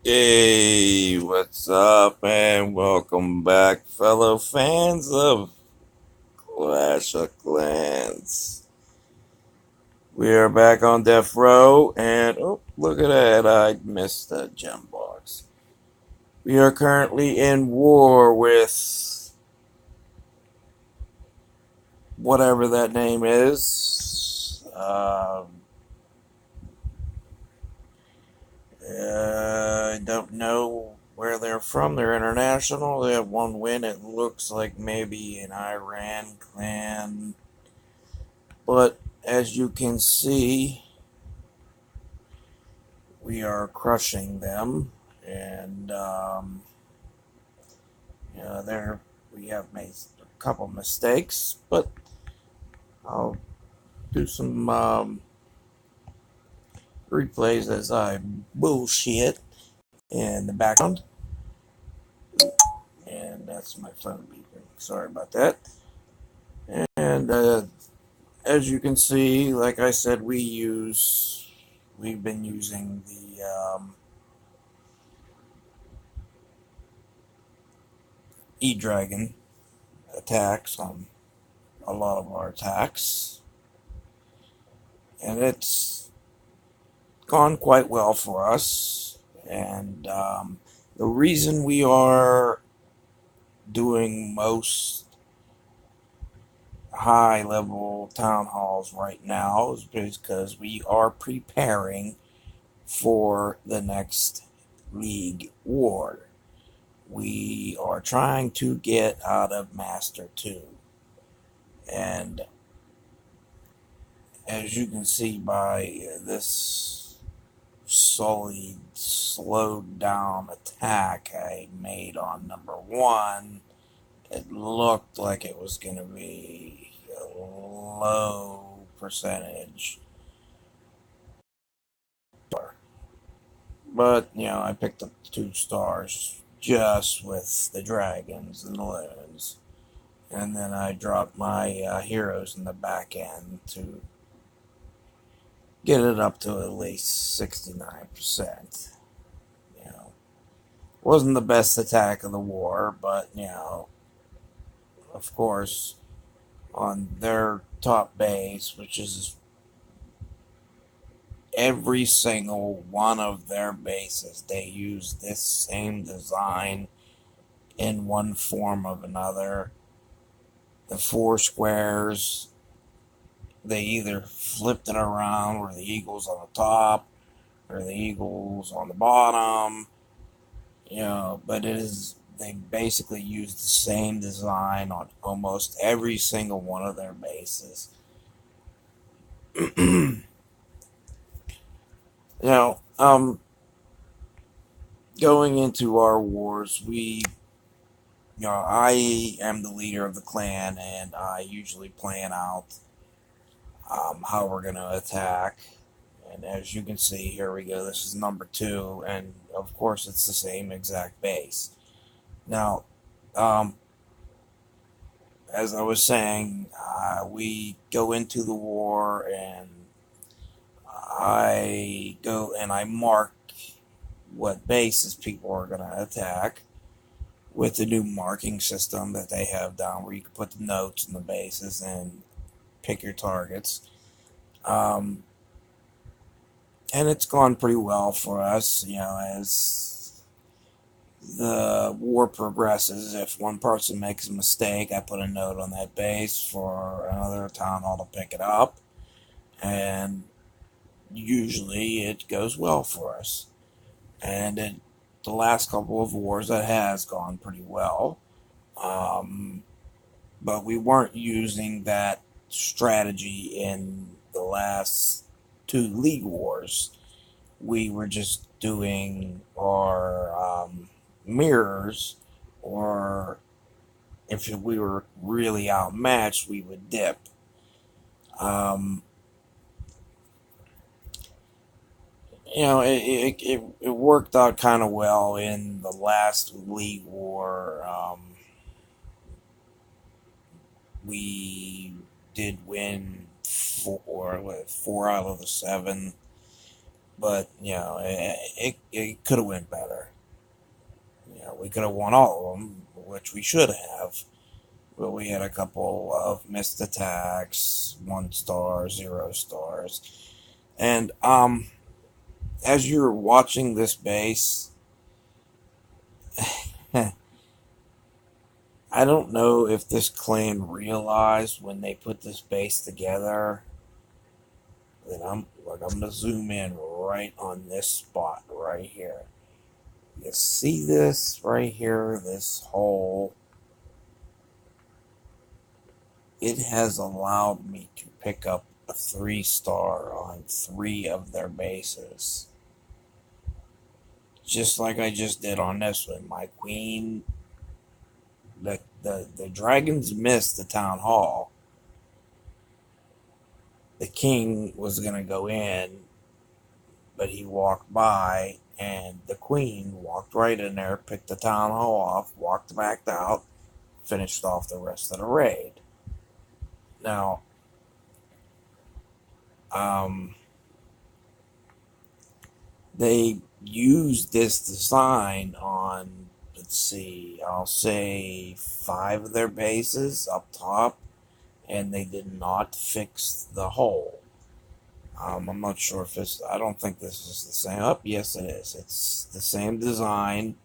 Hey, what's up, and welcome back, fellow fans of Clash of Clans. We are back on Death Row, and oh, look at that, I missed the gem box. We are currently in war with whatever that name is. I don't know where they're from. They're international. They have one win. It looks like maybe an Iran clan. But as you can see, we are crushing them. And, there we have made a couple mistakes. But I'll do some replays as I bullshit in the background. And that's my phone beeping. Sorry about that. And as you can see, like I said, we've been using the E-Dragon attacks on a lot of our attacks, and it's gone quite well for us. And the reason we are doing most high level town halls right now is because we are preparing for the next league war. We are trying to get out of Master 2. And as you can see by this solid, slowed down attack I made on number 1, it looked like it was going to be a low percentage. But, I picked up 2 stars just with the dragons and the loons. And then I dropped my heroes in the back end to get it up to at least 69%. Wasn't the best attack of the war, but, of course, on their top base, which is every single one of their bases, they use this same design in one form or another. The 4 squares, they either flipped it around where the eagle's on the top or the eagle's on the bottom, but they basically use the same design on almost every single one of their bases. Now, going into our wars, I am the leader of the clan, and I usually plan out how we're going to attack. And as you can see, here we go. This is number 2, and of course, it's the same exact base. Now, as I was saying, we go into the war, and I go and I mark what bases people are going to attack with the new marking system that they have down, where you can put the notes in the bases and pick your targets. And it's gone pretty well for us, as the war progresses. If one person makes a mistake, I put a note on that base for another town hall to pick it up, and usually it goes well for us. And the last couple of wars, that has gone pretty well. But we weren't using that strategy in the last 2 league wars. We were just doing our mirrors, or if we were really outmatched, we would dip. Um, it worked out kind of well in the last league war. We did win 4 out of the 7, but it could have went better. We could have won all of them, which we should have. But we had a couple of missed attacks, 1 star, 0 stars. And as you're watching this base, I don't know if this clan realized when they put this base together that I'm gonna zoom in right on this spot right here. You see this right here, this hole? It has allowed me to pick up a 3 star on 3 of their bases. Just like I just did on this one. My queen, the dragons missed the town hall. The king was going to go in, but he walked by, and the queen walked right in there, picked the town hall off, walked back out, finished off the rest of the raid. Now, they used this design on, let's see, I'll say 5 of their bases up top, and they did not fix the hole. I'm not sure if this, I don't think this is the same. Oh, yes it is. It's the same design,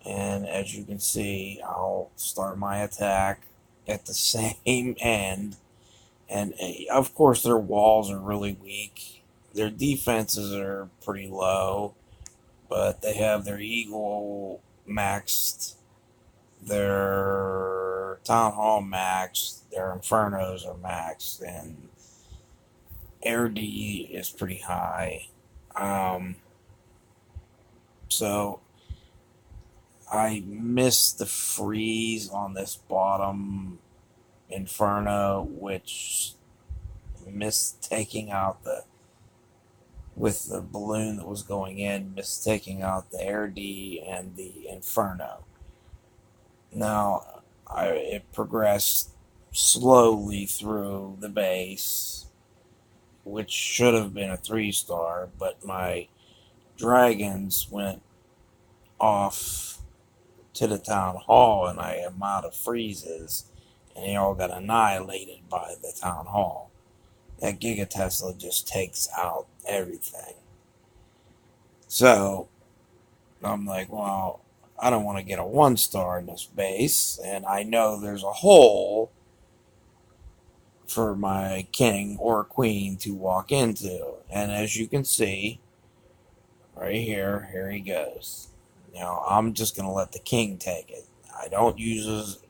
and as you can see, I'll start my attack at the same end, and of course their walls are really weak. Their defenses are pretty low, but they have their eagle maxed, their town hall maxed, their infernos are maxed, and air D is pretty high. So I missed the freeze on this bottom inferno, which missed taking out the, with the balloon that was going in, missed taking out the air D and the inferno. Now, it progressed slowly through the base, which should have been a 3 star, but my dragons went off to the town hall, and I am out of freezes, and they all got annihilated by the town hall. That Giga Tesla just takes out everything. So, I'm like, well, I don't want to get a 1 star in this base, and I know there's a hole for my king or queen to walk into. And as you can see, right here, here he goes. Now, I'm just going to let the king take it. I don't use his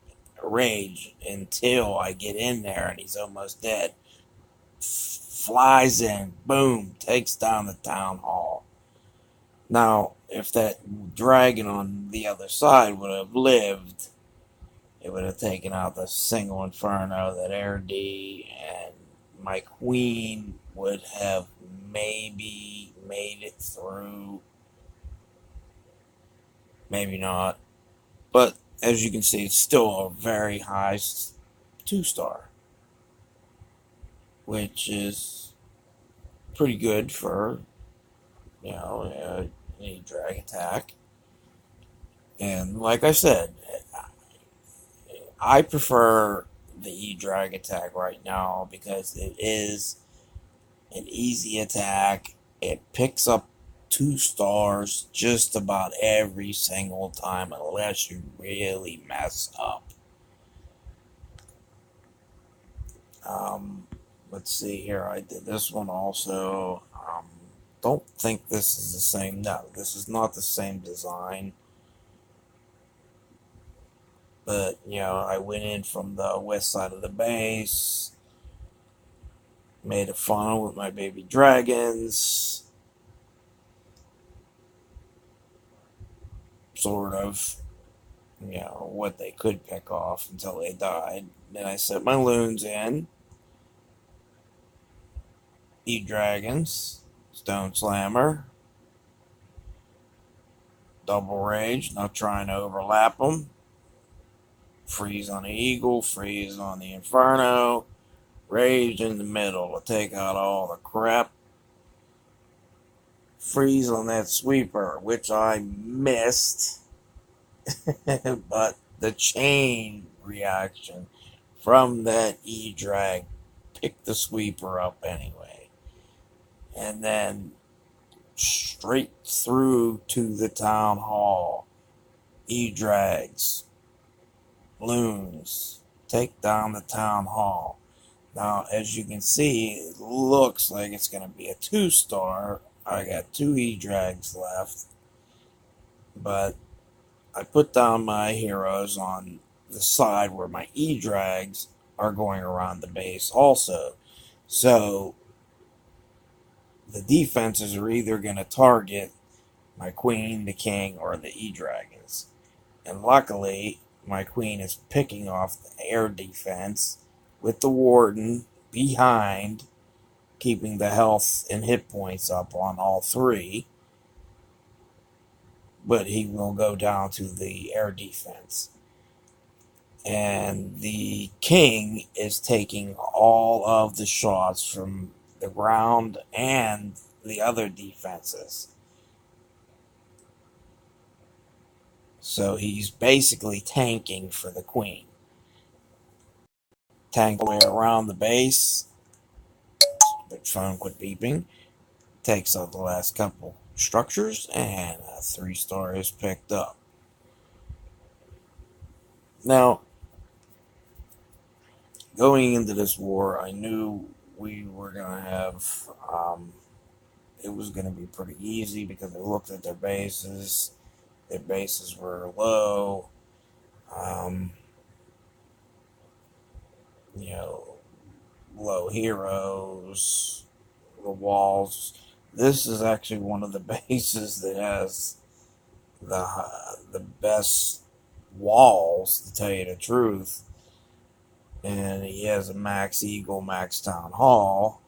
rage until I get in there and he's almost dead. Flies in, boom, takes down the town hall. Now, if that dragon on the other side would have lived, it would have taken out the single inferno, that air D, and my queen would have maybe made it through. Maybe not. But as you can see, it's still a very high 2 star, which is pretty good for, a drag attack. And like I said, I prefer the E-Drag attack right now because it is an easy attack. It picks up 2 stars just about every single time unless you really mess up. Let's see here. I did this one also. Don't think this is the same. No, this is not the same design. But, I went in from the west side of the base, made a funnel with my baby dragons, sort of, what they could pick off until they died. Then I set my loons in, E-Dragons, Stone Slammer, Double Rage, not trying to overlap them. Freeze on the Eagle, freeze on the Inferno, Rage in the middle to take out all the crap. Freeze on that Sweeper, which I missed. but the chain reaction from that E-drag picked the sweeper up anyway. And then straight through to the town hall. E-drags, loons, take down the town hall. Now, as you can see, it looks like it's going to be a 2-star. I got 2 E-drags left, but I put down my heroes on the side where my E-drags are going around the base also. So the defenses are either going to target my queen, the king, or the E-dragons. And luckily, my queen is picking off the air defense with the warden behind, keeping the health and hit points up on all 3. But he will go down to the air defense. And the king is taking all of the shots from the ground and the other defenses. So he's basically tanking for the queen. Tank way around the base. The phone quit beeping. Takes out the last couple structures, and a 3-star is picked up. Now, going into this war, I knew we were going to have, it was going to be pretty easy because I looked at their bases. Their bases were low. You know, low heroes, the walls. This is actually one of the bases that has the best walls, to tell you the truth. And he has a max eagle, max town hall.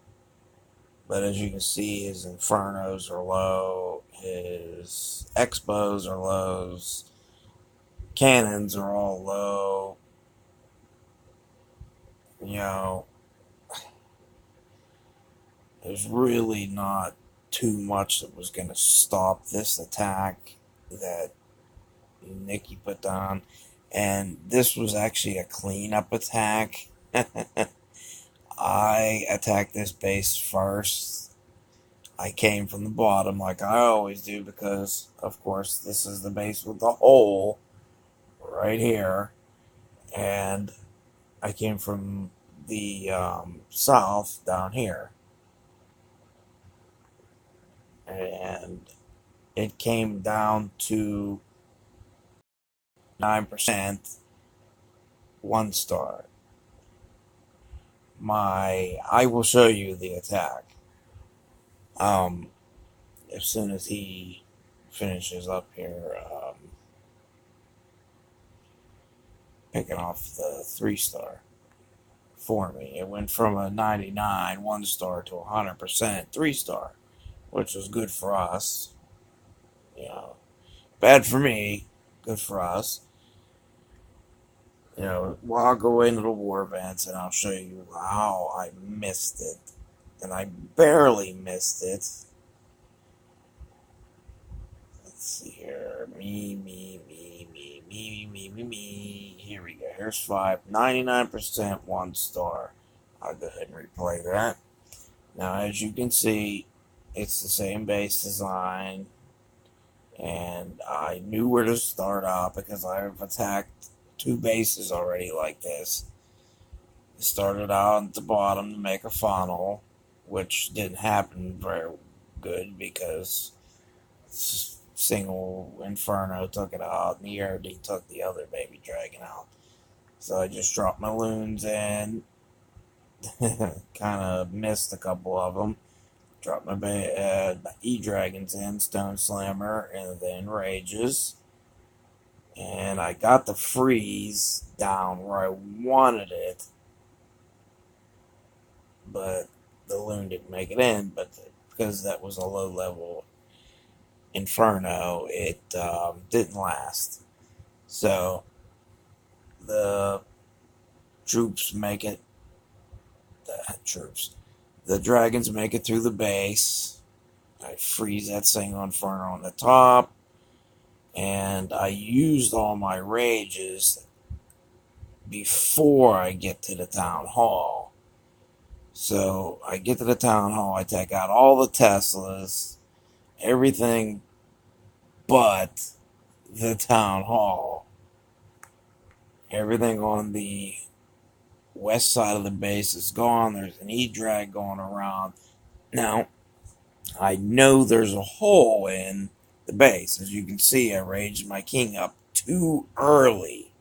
But as you can see, his infernos are low, his expos are lows, cannons are all low. You know, there's really not too much that was going to stop this attack that Nikki put down. And this was actually a cleanup attack. I attacked this base first. I came from the bottom like I always do because, of course, this is the base with the hole right here. And I came from the south down here. And it came down to 9%, 1-star. I will show you the attack. As soon as he finishes up here, picking off the 3-star for me. It went from a 99 1-star to 100% 3-star, which was good for us. You know, bad for me, good for us. You know, well, I'll go into the war events and I'll show you how I missed it. And I barely missed it. Let's see here. Me. Here we go. Here's 5. 99% 1-star. I'll go ahead and replay that. Now, as you can see, it's the same base design. And I knew where to start out because I've attacked 2 bases already like this. I started out at the bottom to make a funnel, which didn't happen very good because single Inferno took it out and the ERD took the other baby dragon out. So I just dropped my loons in, kind of missed a couple of them. Dropped my E-dragons in, Stone Slammer, and then Rages. And I got the freeze down where I wanted it, but the loon didn't make it in. But because that was a low level Inferno, it didn't last. So the troops make it. The dragons make it through the base. I freeze that single Inferno on the top. And I used all my rages before I get to the town hall. So I get to the town hall, I take out all the Teslas, everything but the town hall. Everything on the west side of the base is gone. There's an E-drag going around. Now, I know there's a hole in the base. As you can see, I raged my king up too early.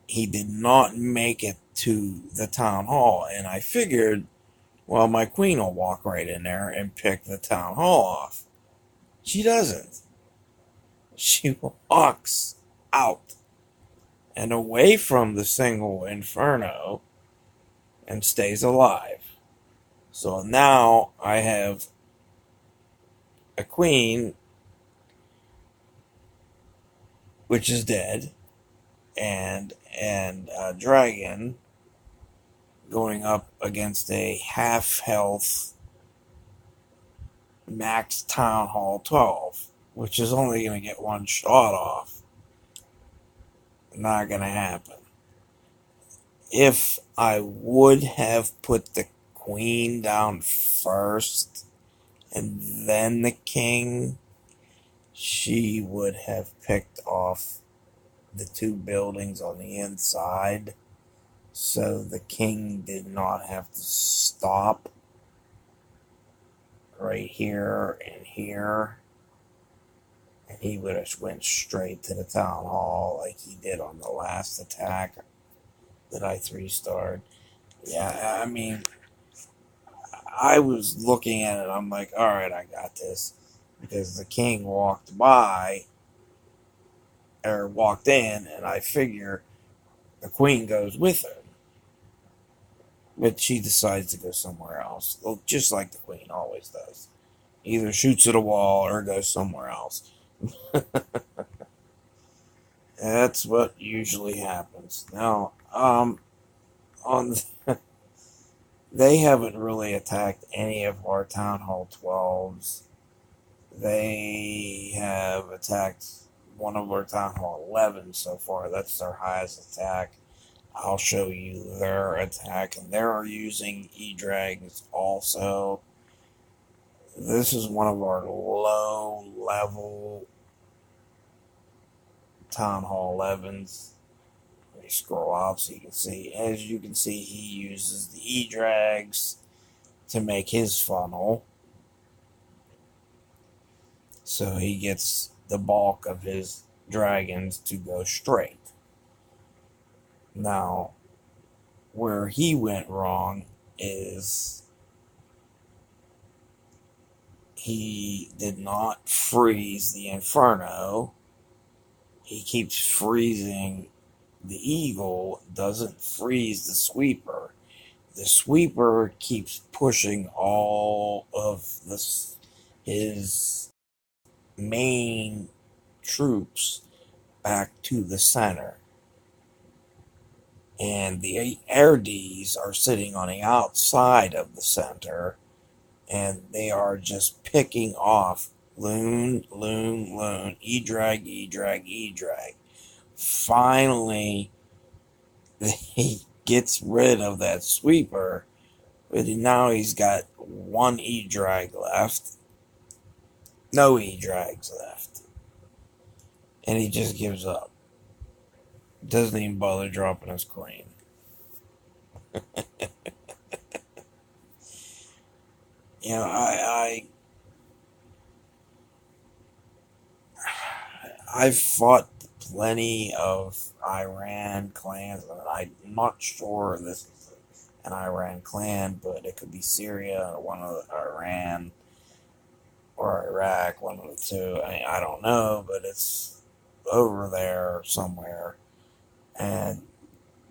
He did not make it to the town hall, and I figured, well, my queen will walk right in there and pick the town hall off. She doesn't. She walks out and away from the single inferno and stays alive. So now I have a queen which is dead, and a dragon going up against a half health max town hall 12, which is only going to get one shot off. Not going to happen. If I would have put the queen down first and then the king, she would have picked off the two buildings on the inside, so the king did not have to stop right here and here, and he would have went straight to the town hall like he did on the last attack that I 3-starred. Yeah, I mean, I was looking at it, I'm like, alright, I got this, because the king walked by, or walked in, and I figure the queen goes with her. But she decides to go somewhere else, just like the queen always does. Either shoots at a wall or goes somewhere else. That's what usually happens. Now, they haven't really attacked any of our Town Hall 12s. They have attacked one of our Town Hall 11s so far. That's their highest attack. I'll show you their attack, and they're using E-Drags also. This is one of our low-level Town Hall 11s. Let me scroll out so you can see. As you can see, he uses the E-Drags to make his funnel. So he gets the bulk of his dragons to go straight. Now, where he went wrong is he did not freeze the Inferno. He keeps freezing the Eagle, doesn't freeze the Sweeper. The Sweeper keeps pushing all of his main troops back to the center. And the air Ds are sitting on the outside of the center, and they are just picking off loon, loon, loon, E-drag, E-drag, E-drag. Finally, he gets rid of that Sweeper, but now he's got one E-drag left, no E-drags left, and he just gives up. Doesn't even bother dropping his queen. You know, I've fought plenty of Iran clans. I'm not sure this is an Iran clan, but it could be Syria or one of Iran or Iraq, one of the two. I don't know, but it's over there somewhere. And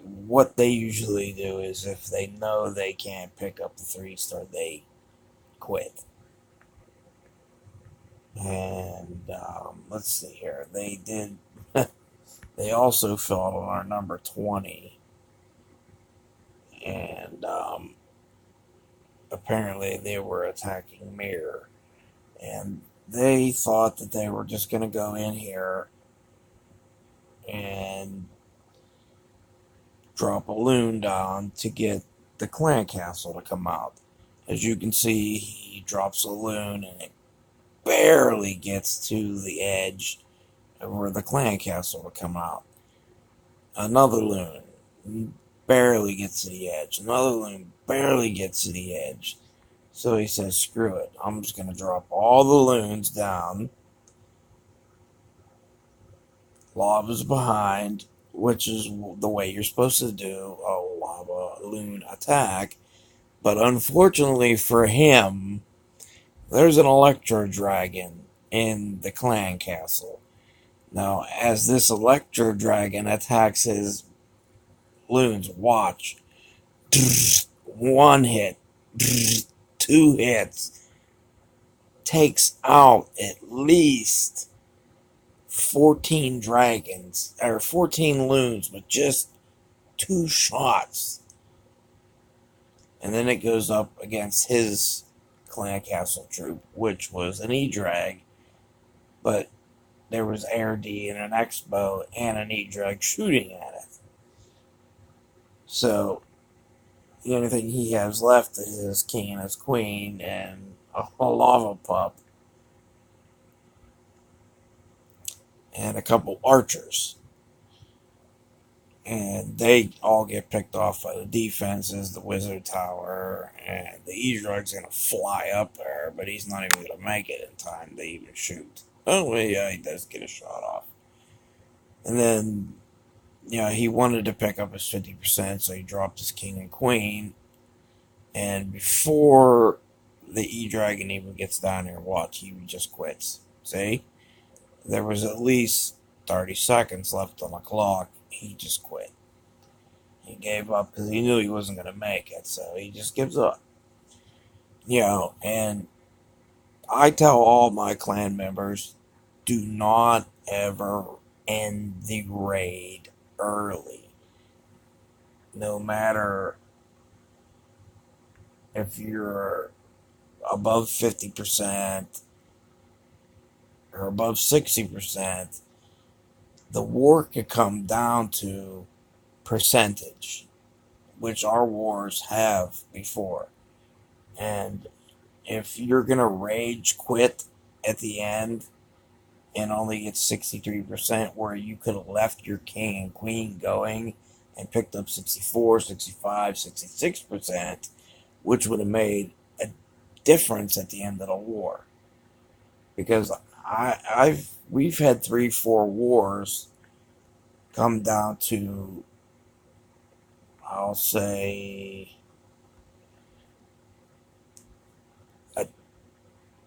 what they usually do is if they know they can't pick up the 3-star, they quit. And let's see here. They did. They also fought on our number 20, and apparently they were attacking Mirror, and they thought that they were just going to go in here and drop a loon down to get the clan castle to come out. As you can see, he drops a loon and it barely gets to the edge where the clan castle will come out. Another loon barely gets to the edge. Another loon barely gets to the edge. So he says, screw it. I'm just going to drop all the loons down. Lava's behind, which is the way you're supposed to do a lava loon attack. But unfortunately for him, there's an Electro Dragon in the clan castle. Now, as this Electro Dragon attacks his loons, watch. One hit, two hits, takes out at least 14 dragons, or 14 loons with just 2 shots. And then it goes up against his clan castle troop, which was an E-Drag, but there was Air D and an X-Bow and an E-Drag shooting at it. So the only thing he has left is his king and his queen and a lava pup and a couple archers. And they all get picked off by the defenses, the wizard tower, and the E-Drug's going to fly up there, but he's not even going to make it in time to even shoot. Oh, yeah, he does get a shot off. And then, he wanted to pick up his 50%, so he dropped his king and queen. And before the E-Dragon even gets down there, watch, he just quits. See? There was at least 30 seconds left on the clock. He just quit. He gave up because he knew he wasn't going to make it, so he just gives up. And I tell all my clan members, do not ever end the raid early. No matter if you're above 50% or above 60%, the war could come down to percentage, which our wars have before. And if you're going to rage quit at the end and only get 63%, where you could have left your king and queen going and picked up 64, 65, 66%, which would have made a difference at the end of the war. Because we've had 3-4 wars come down to, I'll say, a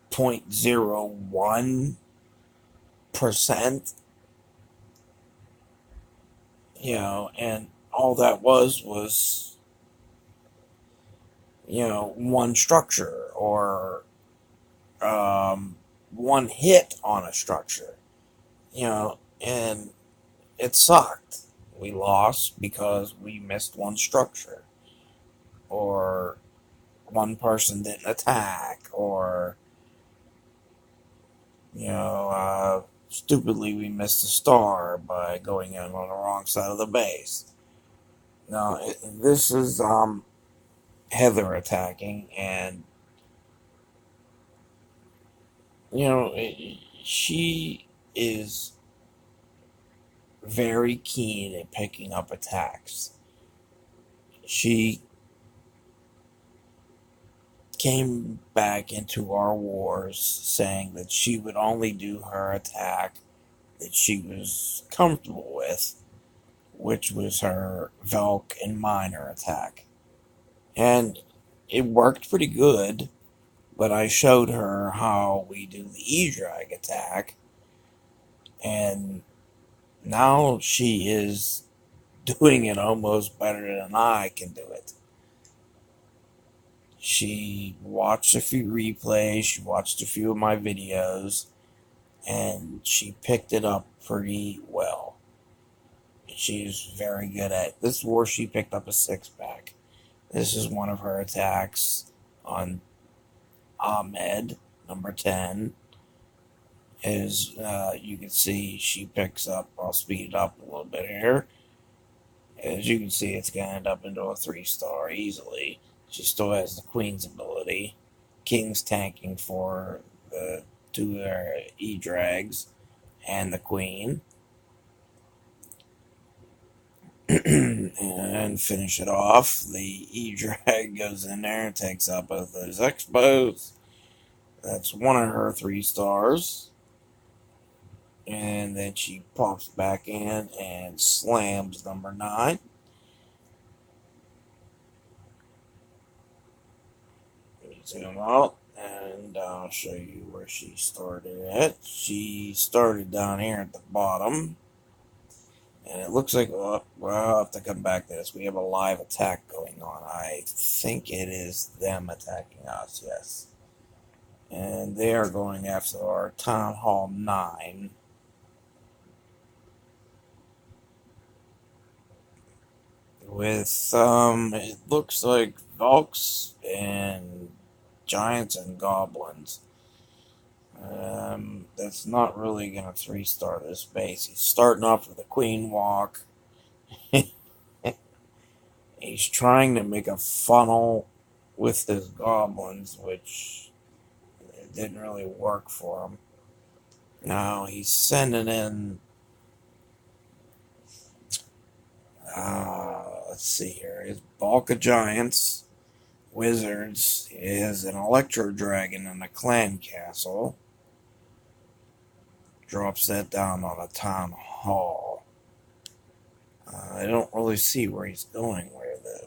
0.01%, and all that was one structure or one hit on a structure, and it sucked. We lost because we missed one structure, or one person didn't attack, or stupidly we missed a star by going in on the wrong side of the base. Now, this is Heather attacking, and she is very keen at picking up attacks. She came back into our wars saying that she would only do her attack that she was comfortable with, which was her Velk and Miner attack. And it worked pretty good, but I showed her how we do the E-Drag attack, and now she is doing it almost better than I can do it. She watched a few replays, she watched a few of my videos, and she picked it up pretty well. She's very good at this war. She picked up a 6-pack. This is one of her attacks on Ahmed, number 10. As you can see, she picks up. I'll speed it up a little bit here. As you can see, it's going to end up into a 3-star easily. She still has the Queen's ability. King's tanking for the 2 E-Drags and the Queen. And finish it off. The E-Drag goes in there and takes out both those Expos. That's one of her 3 stars. And then she pops back in and slams number 9. Zoom out and I'll show you where she started at. She started down here at the bottom. And it looks like, well, I'll have to come back to this. We have a live attack going on. I think it is them attacking us, yes. And they are going after our Town Hall 9. With, it looks like Valks and Giants and Goblins. That's not really going to 3-star this base. He's starting off with a Queen Walk. He's trying to make a funnel with his Goblins, which didn't really work for him. Now he's sending in, let's see here, his bulk of Giants, Wizards, is an Electro Dragon and a Clan Castle. Drops that down on a Town Hall. I don't really see where he's going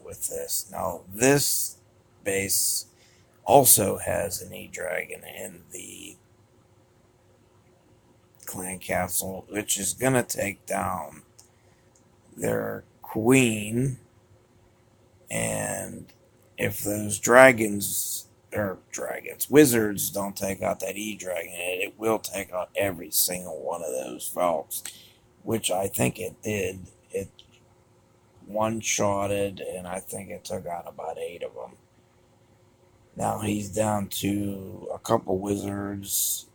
with this. Now, this base also has an E-Dragon in the Clan Castle, which is going to take down their Queen. And if those Wizards don't take out that E-Dragon, it will take out every single one of those Valks, which I think it did. It one-shotted, and I think it took out about 8 of them. Now he's down to a couple Wizards,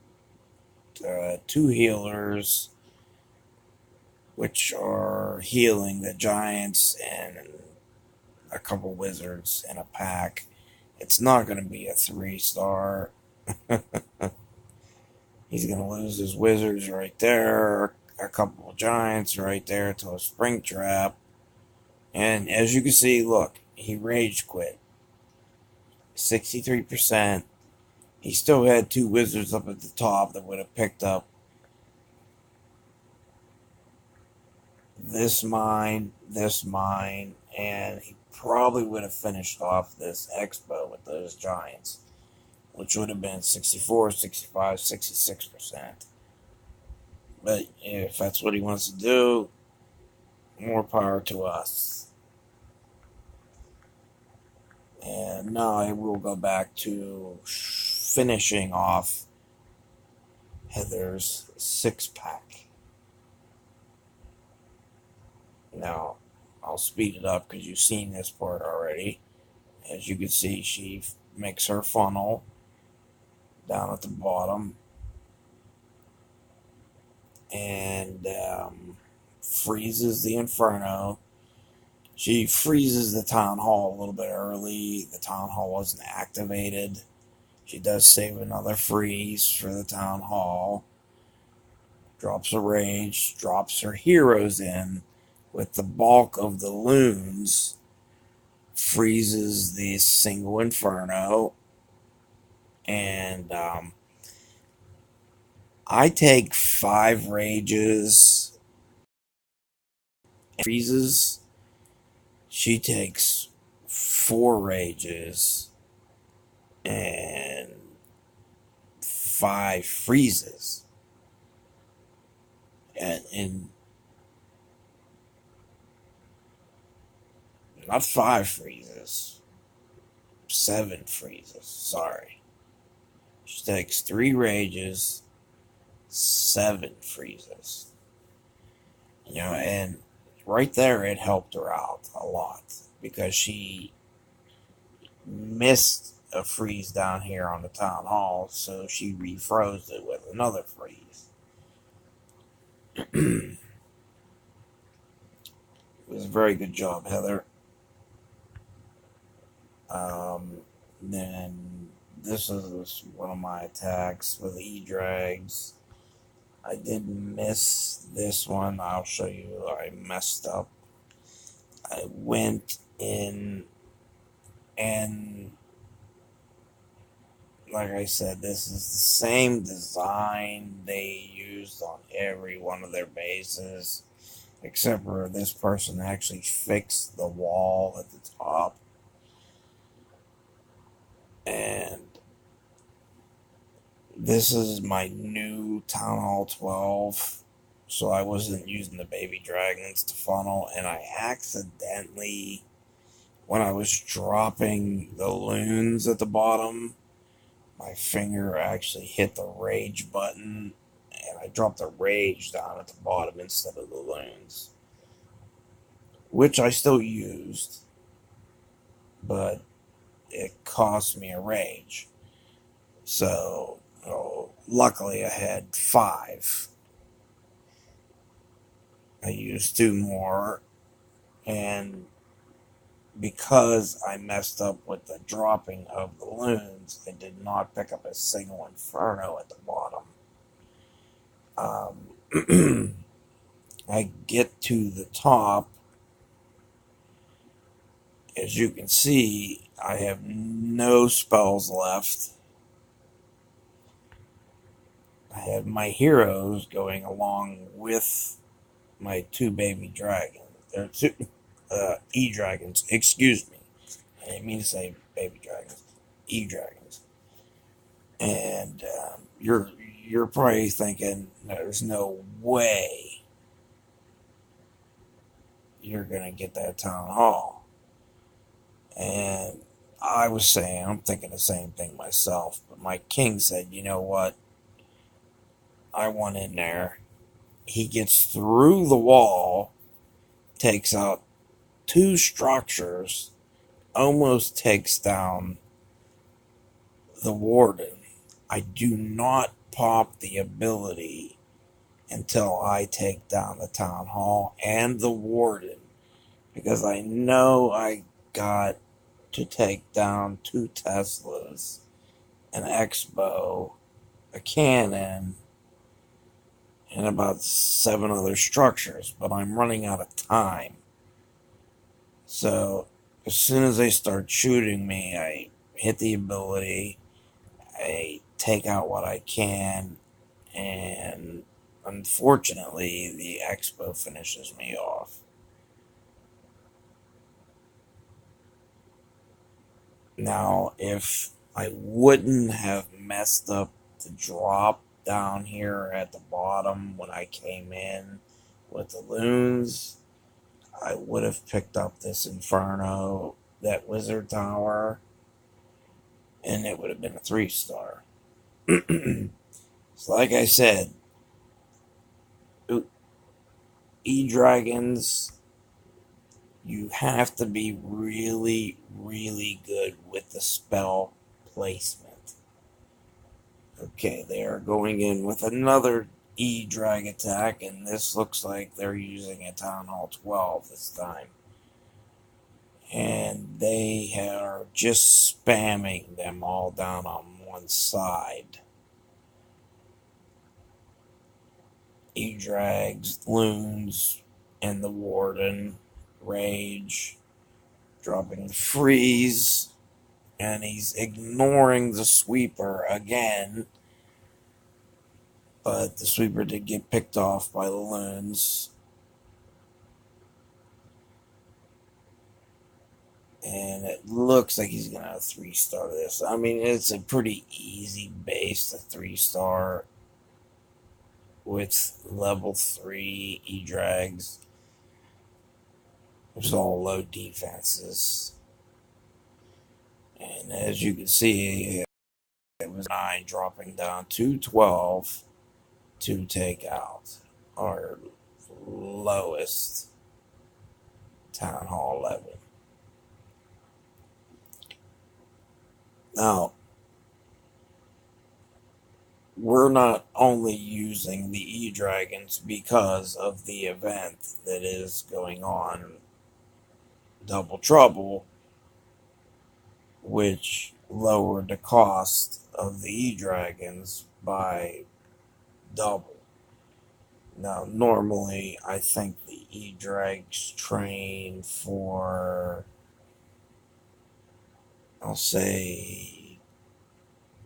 2 healers, which are healing the Giants, and a couple Wizards in a pack. It's not going to be a 3-star. He's going to lose his Wizards right there, a couple of Giants right there to a Spring Trap. And as you can see, look, he rage quit. 63%. He still had 2 Wizards up at the top that would have picked up this mine, and he probably would have finished off this Expo with those Giants, which would have been 64, 65, 66%. But if that's what he wants to do, more power to us. And now I will go back to finishing off Heather's 6-pack. Now, I'll speed it up because you've seen this part already. As you can see, she makes her funnel down at the bottom and freezes the Inferno. She freezes the Town Hall a little bit early. The Town Hall wasn't activated. She does save another freeze for the Town Hall. Drops a rage, drops her heroes in with the bulk of the loons. Freezes the single Inferno. And I take 5 rages. Freezes. She takes 4 rages and 5 freezes. And not 5 freezes, 7 freezes, sorry. She takes 3 rages, 7 freezes. And right there, it helped her out a lot because she missed a freeze down here on the Town Hall, so she refroze it with another freeze. It was a very good job, Heather. Then this is one of my attacks with E-Drags. I did miss this one. I'll show you. I messed up. I went in and, like I said, this is the same design they used on every one of their bases, except for this person actually fixed the wall at the top. And this is my new Town Hall 12, so I wasn't using the baby dragons to funnel, and I accidentally, when I was dropping the loons at the bottom, my finger actually hit the rage button, and I dropped the rage down at the bottom instead of the loons, which I still used, but it cost me a rage. So, luckily I had 5. I used 2 more, and because I messed up with the dropping of the loons, I did not pick up a single Inferno at the bottom. I get to the top. As you can see, I have no spells left. I have my heroes going along with my 2 baby dragons. They're 2 E-dragons. Excuse me. I didn't mean to say baby dragons. E-dragons. And you're probably thinking, there's no way you're going to get that town hall. And I was saying, I'm thinking the same thing myself. But my king said, you know what? I want in there. He gets through the wall, takes out 2 structures, almost takes down the warden. I do not pop the ability until I take down the town hall and the warden, because I know I got to take down 2 Teslas, an X-bow, a cannon, and about 7 other structures, but I'm running out of time. So as soon as they start shooting me, I hit the ability, I take out what I can, and unfortunately the X-bow finishes me off. Now, if I wouldn't have messed up the drop down here at the bottom when I came in with the loons, I would have picked up this Inferno, that Wizard Tower, and it would have been a 3-star. So like I said, E-Dragons, you have to be really, really good with the spell placement. Okay, they are going in with another E-Drag attack, and this looks like they're using a Town Hall 12 this time. And they are just spamming them all down on one side. E-Drags, Loons, and the Warden. Rage. Dropping Freeze. And he's ignoring the Sweeper again. But the Sweeper did get picked off by the Loons. And it looks like he's going to 3-star this. I mean, it's a pretty easy base to 3-star with level 3 E-Drags. It's all low defenses. And as you can see, it was 9 dropping down to 12 to take out our lowest Town Hall level. Now, we're not only using the E-Dragons because of the event that is going on, Double Trouble, which lowered the cost of the E-Dragons by double. Now, normally, I think the E-Drags train for, I'll say,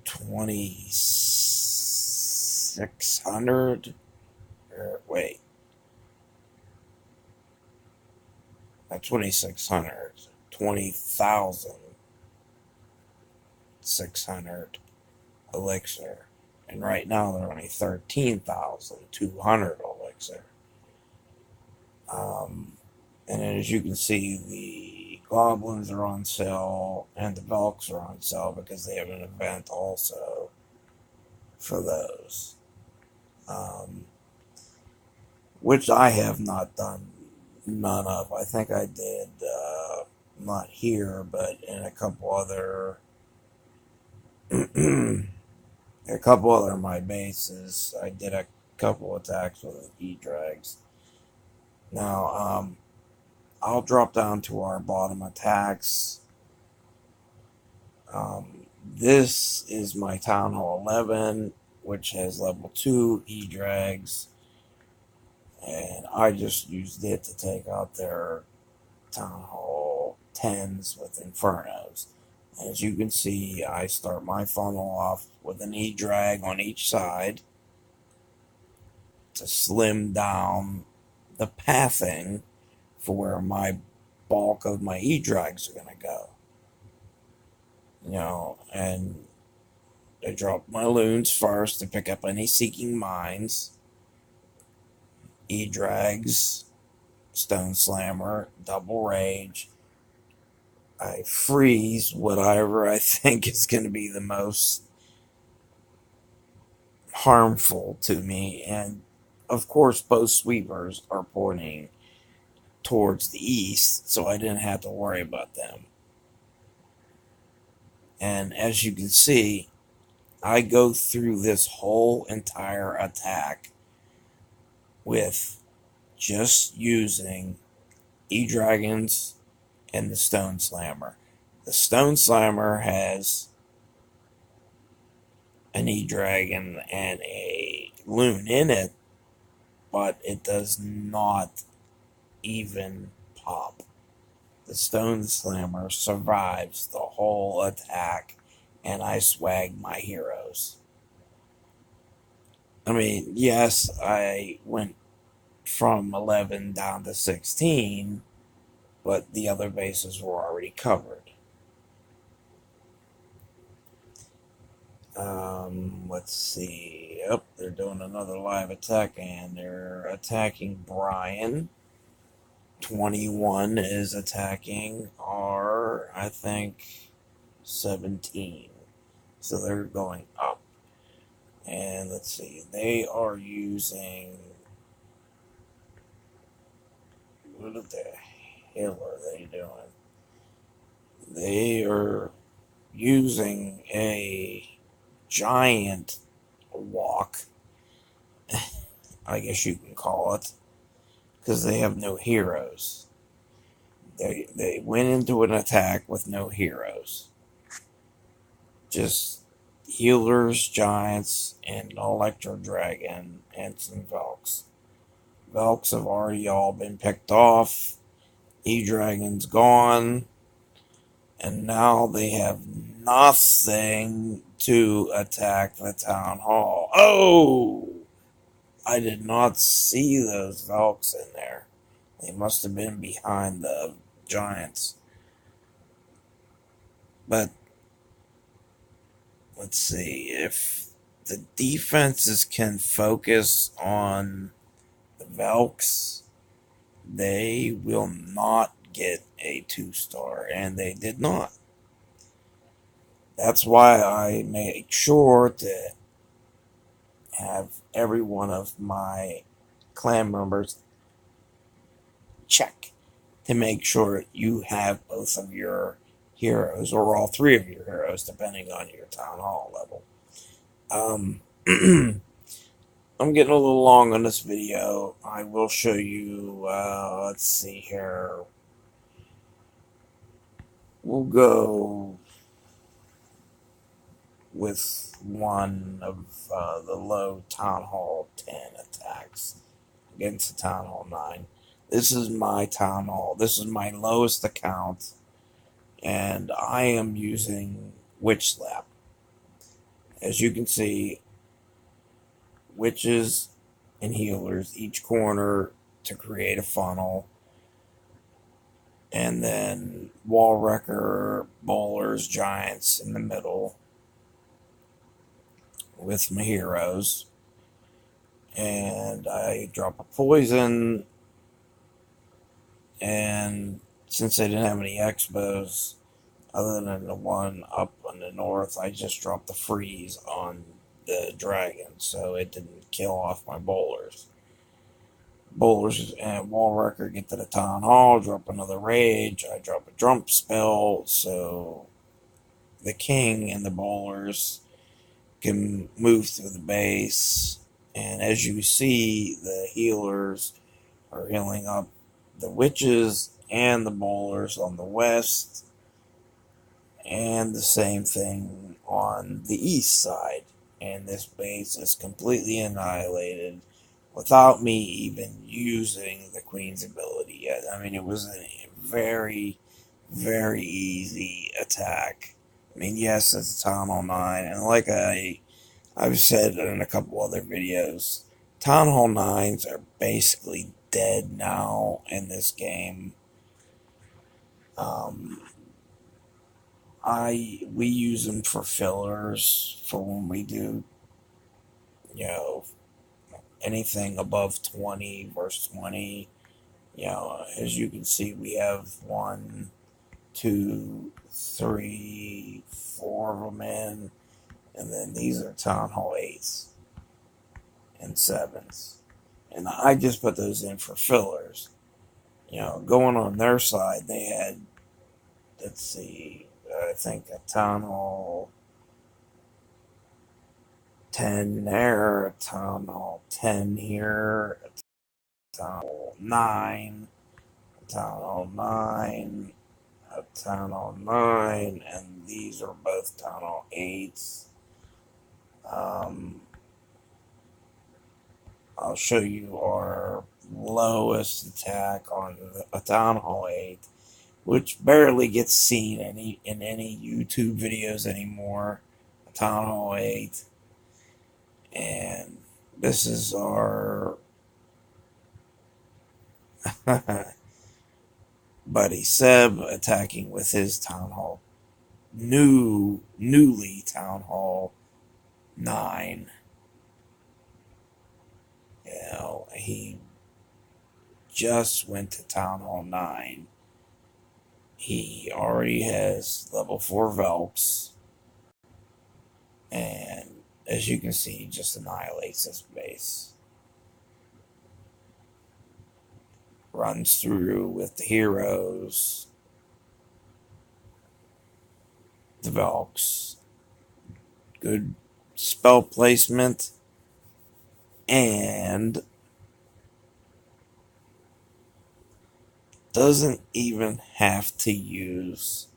2,600. Or wait, not 2,600, 20,600 elixir. And right now they're only 13,200 elixir. And as you can see, the goblins are on sale and the Velks are on sale because they have an event also for those. Which I have not done none of. I think I did, not here, but in a couple other of my bases, I did a couple attacks with E-Drags. Now, I'll drop down to our bottom attacks. This is my Town Hall 11, which has level 2 E-Drags, and I just used it to take out their Town Hall 10s with Infernos. As you can see, I start my funnel off with an E-Drag on each side to slim down the pathing for where my bulk of my E-Drags are going to go. And I drop my loons first to pick up any Seeking Mines, E-Drags, Stone Slammer, Double Rage. I freeze whatever I think is going to be the most harmful to me. And of course, both sweepers are pointing towards the east, so I didn't have to worry about them. And as you can see, I go through this whole entire attack with just using E-Dragons and the Stone Slammer. The Stone Slammer has an E-Dragon and a Loon in it, but it does not even pop. The Stone Slammer survives the whole attack, and I swag my heroes. I mean, yes, I went from 11 down to 16, but the other bases were already covered. Let's see. Yep, they're doing another live attack, and they're attacking Brian. 21 is attacking R, I think, 17. So they're going up. And let's see, they are using... What the hell are they doing? They are using a giant walk, I guess you can call it, because they have no heroes. They went into an attack with no heroes. Just healers, giants, and an Electro Dragon, and some Velks. Velks have already all been picked off. E-Dragon's gone. And now they have nothing to attack the Town Hall. Oh! I did not see those Velks in there. They must have been behind the giants. But let's see, if the defenses can focus on the Velks, they will not get a 2-star, and they did not. That's why I make sure to have every one of my clan members check to make sure you have both of your heroes, or all three of your heroes, depending on your Town Hall level. I'm getting a little long on this video. I will show you, let's see here. We'll go with one of the low Town Hall 10 attacks against the Town Hall 9. This is my Town Hall. This is my lowest account, and I am using Witch Slap. As you can see, witches and healers each corner to create a funnel, and then wall wrecker, bowlers, giants in the middle with my heroes. And I drop a poison, and since I didn't have any expos other than the one up on the north, I just dropped the freeze on the dragon, so it didn't kill off my bowlers. Bowlers and wall wrecker get to the town hall, drop another rage. I drop a jump spell, so the king and the bowlers can move through the base. And as you see, the healers are healing up the witches and the bowlers on the west, and the same thing on the east side. And this base is completely annihilated without me even using the queen's ability yet. I mean, it was a very, very easy attack. I mean, yes, it's a Town Hall 9, and like I've said in a couple other videos, Town Hall 9s are basically dead now in this game. We use them for fillers for when we do, you know, anything above 20 versus 20. You know, as you can see, we have 1, 2, 3, 4 of them in, and then these are Town Hall 8s and 7s. And I just put those in for fillers. You know, going on their side, they had, let's see, I think a Town Hall 10 there, a Town Hall 10 here, a Town Hall 9, a Town Hall 9, a Town Hall 9, and these are both Town Hall 8s. I'll show you our lowest attack on a Town Hall 8, which barely gets seen in any YouTube videos anymore. A Town Hall 8. And this is our buddy Seb attacking with his Town Hall newly Town Hall 9. You know, he just went to Town Hall 9. He already has level 4 Velks, and as you can see, he just annihilates this base. Runs through with the heroes, the Velks, good spell placement, and doesn't even have to use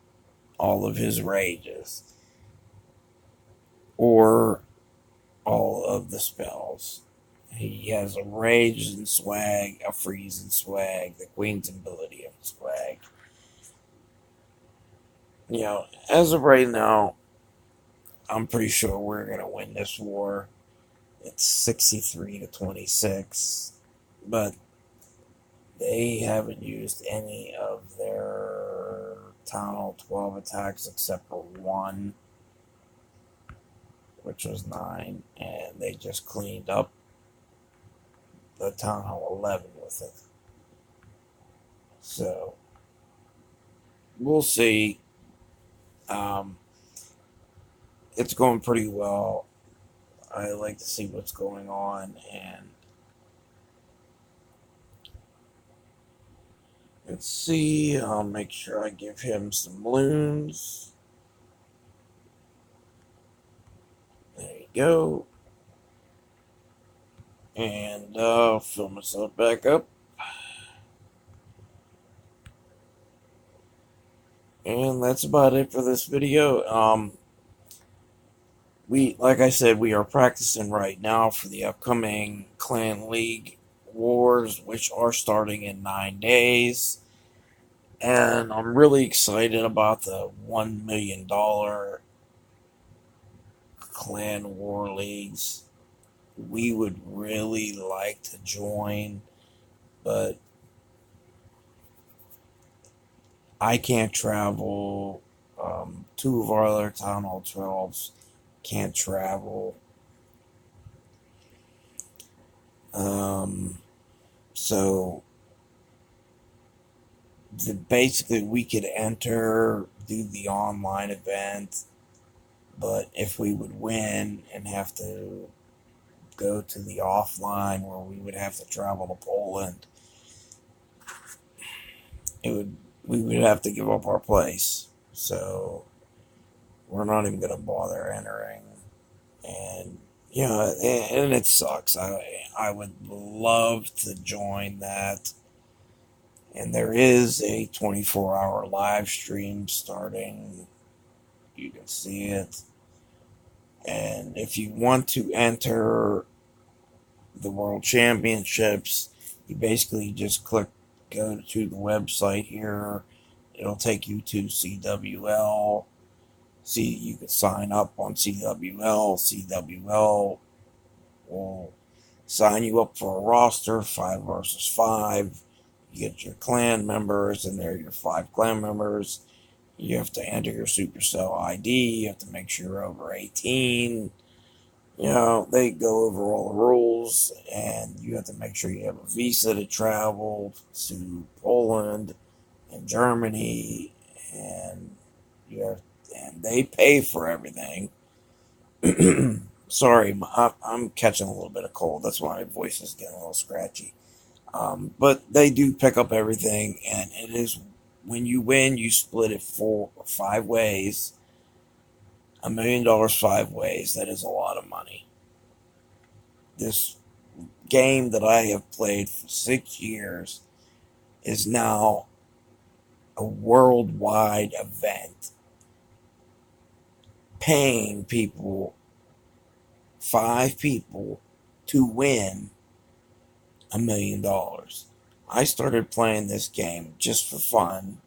all of his rages or all of the spells. He has a rage and swag, a freeze and swag, the queen's ability of swag. You know, as of right now, I'm pretty sure we're going to win this war. It's 63 to 26, but they haven't used any of their Town Hall 12 attacks except for one, which was 9, and they just cleaned up the Town Hall 11 with it. So, we'll see. It's going pretty well. I like to see what's going on, and let's see. I'll make sure I give him some balloons. There you go. And fill myself back up. And that's about it for this video. Like I said, we are practicing right now for the upcoming Clan League Wars, which are starting in 9 days. And I'm really excited about the $1 million Clan War Leagues. We would really like to join, but I can't travel. Two of our other Town Hall 12s can't travel. So basically we could enter, do the online event, but if we would win and have to go to the offline where we would have to travel to Poland, we would have to give up our place. So we're not even going to bother entering. And yeah, and it sucks. I would love to join that. And there is a 24-hour live stream starting. You can see it. And if you want to enter the World Championships, you basically just go to the website here. It'll take you to CWL. See, you can sign up on CWL. CWL will sign you up for a roster, 5 versus 5. You get your clan members, and they're your 5 clan members. You have to enter your Supercell ID. You have to make sure you're over 18. You know, they go over all the rules, and you have to make sure you have a visa to travel to Poland and Germany, and and they pay for everything. Sorry, I'm catching a little bit of cold. That's why my voice is getting a little scratchy. But they do pick up everything, and it is, when you win, you split it 5 ways. $1 million 5 ways. That is a lot of money. This game that I have played for 6 years is now a worldwide event, paying people, 5 people, to win $1 million. I started playing this game just for fun,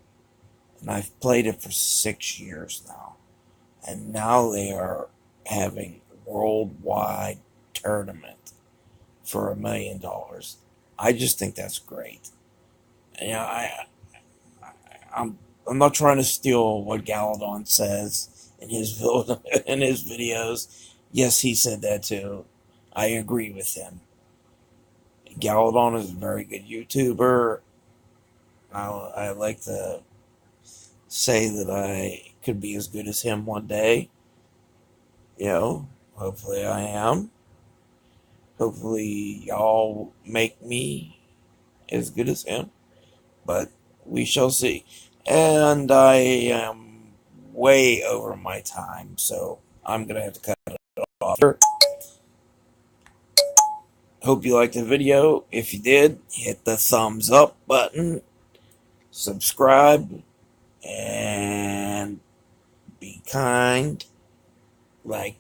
and I've played it for 6 years now. And now they are having a worldwide tournament for $1 million. I just think that's great. And, you know, I'm not trying to steal what Galadon says in his in his videos. Yes, he said that too. I agree with him. Galadon is a very good YouTuber. I like to say that I could be as good as him one day. You know, hopefully I am. Hopefully y'all make me as good as him. But we shall see. And I am way over my time, so I'm going to have to cut it off. Hope you liked the video. If you did, hit the thumbs up button, subscribe, and be kind. Like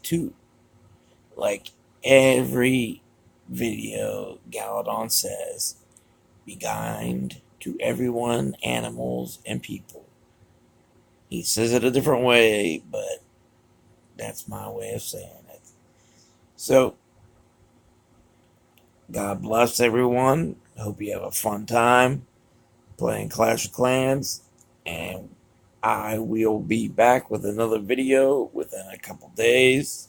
every video, Galadon says, be kind to everyone, animals, and people. He says it a different way, but that's my way of saying it. So, God bless everyone. Hope you have a fun time playing Clash of Clans. And I will be back with another video within a couple days.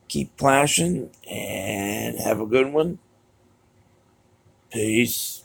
Keep clashing and have a good one. Peace.